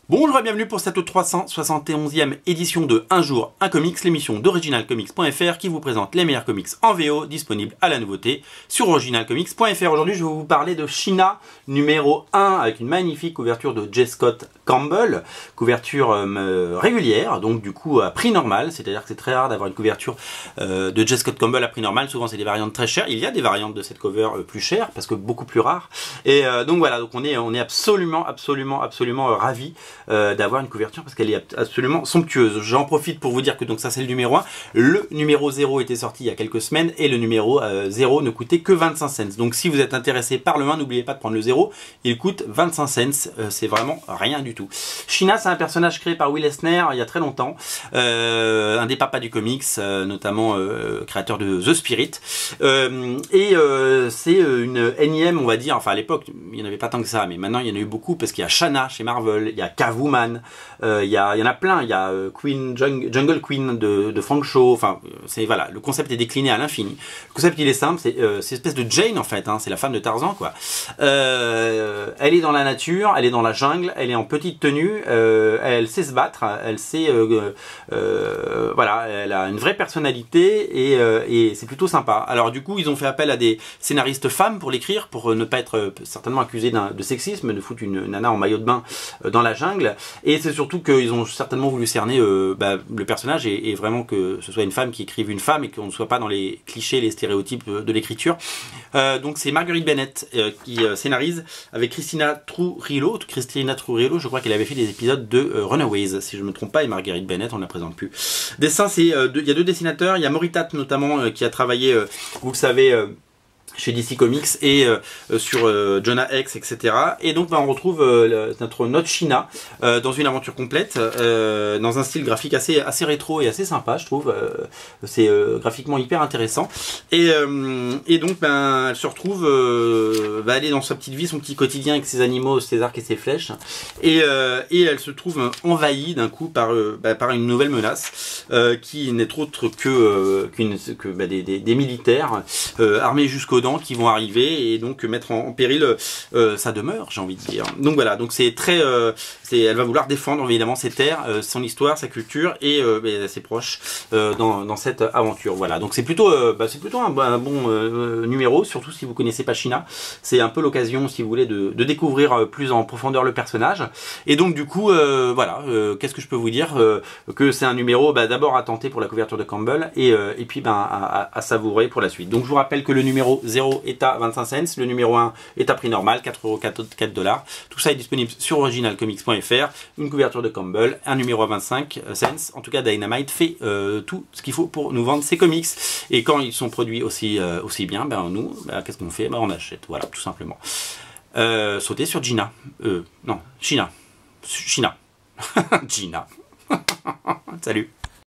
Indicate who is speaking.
Speaker 1: Bonjour et bienvenue pour cette 371e édition de Un jour, un comics, l'émission d'originalcomics.fr qui vous présente les meilleurs comics en VO disponibles à la nouveauté sur originalcomics.fr. Aujourd'hui, je vais vous parler de Sheena numéro 1 avec une magnifique couverture de J. Scott Campbell, couverture régulière, donc du coup à prix normal, c'est-à-dire que c'est très rare d'avoir une couverture de J. Scott Campbell à prix normal, souvent c'est des variantes très chères. Il y a des variantes de cette cover plus chères parce que beaucoup plus rares. Et donc voilà, donc on est absolument ravis d'avoir une couverture parce qu'elle est absolument somptueuse. J'en profite pour vous dire que donc ça c'est le numéro 1. Le numéro 0 était sorti il y a quelques semaines et le numéro 0 ne coûtait que 25 cents. Donc si vous êtes intéressé par le 1, n'oubliez pas de prendre le 0. Il coûte 25 cents. C'est vraiment rien du tout. Sheena, c'est un personnage créé par Will Eisner il y a très longtemps. Un des papas du comics, notamment créateur de The Spirit. C'est une énième, on va dire, enfin à l'époque il n'y en avait pas tant que ça, mais maintenant il y en a eu beaucoup parce qu'il y a Shanna chez Marvel, il y a Catwoman, il y en a plein, il y a Jungle Queen de Frank Shaw, enfin c'est voilà, le concept est décliné à l'infini. Le concept il est simple, c'est cette espèce de Jane en fait, hein, c'est la femme de Tarzan quoi. Elle est dans la nature, elle est dans la jungle, elle est en petite tenue, elle sait se battre, elle sait voilà, elle a une vraie personnalité et c'est plutôt sympa. Alors du coup ils ont fait appel à des scénaristes femmes pour l'écrire, pour ne pas être certainement accusés de sexisme, de foutre une nana en maillot de bain dans la jungle, et c'est surtout qu'ils ont certainement voulu cerner le personnage et vraiment que ce soit une femme qui écrive une femme et qu'on ne soit pas dans les clichés, les stéréotypes de l'écriture. Donc c'est Marguerite Bennett qui scénarise avec Christina Trujillo, je crois qu'elle avait fait des épisodes de Runaways si je ne me trompe pas, et Marguerite Bennett on ne la présente plus. Dessin, c'est il y a deux dessinateurs, il y a Moritat notamment qui a travaillé, vous le savez, chez DC Comics et sur Jonah Hex, etc. Et donc on retrouve notre Sheena dans une aventure complète, dans un style graphique assez rétro et assez sympa, je trouve. C'est graphiquement hyper intéressant. Et donc elle se retrouve, elle est dans sa petite vie, son petit quotidien avec ses animaux, ses arcs et ses flèches. Et elle se trouve envahie d'un coup par une nouvelle menace qui n'est autre que des militaires armés jusqu'aux dents qui vont arriver et donc mettre en péril sa demeure, j'ai envie de dire. Donc voilà, donc c'est très, elle va vouloir défendre évidemment ses terres, son histoire, sa culture et ses proches dans cette aventure. Voilà, donc c'est plutôt un bon numéro, surtout si vous connaissez pas Sheena. C'est un peu l'occasion, si vous voulez, de découvrir plus en profondeur le personnage. Et donc du coup, voilà, qu'est-ce que je peux vous dire, que c'est un numéro d'abord à tenter pour la couverture de Campbell et puis à savourer pour la suite. Donc je vous rappelle que le numéro 0 est à 25 cents, le numéro 1 est à prix normal, 4,4 €. Tout ça est disponible sur originalcomics.fr, une couverture de Campbell, un numéro à 25 cents. En tout cas, Dynamite fait tout ce qu'il faut pour nous vendre ses comics. Et quand ils sont produits aussi bien, nous, qu'est-ce qu'on fait? On achète, voilà, tout simplement. Sauter sur Gina. Non, Sheena. Gina. Salut.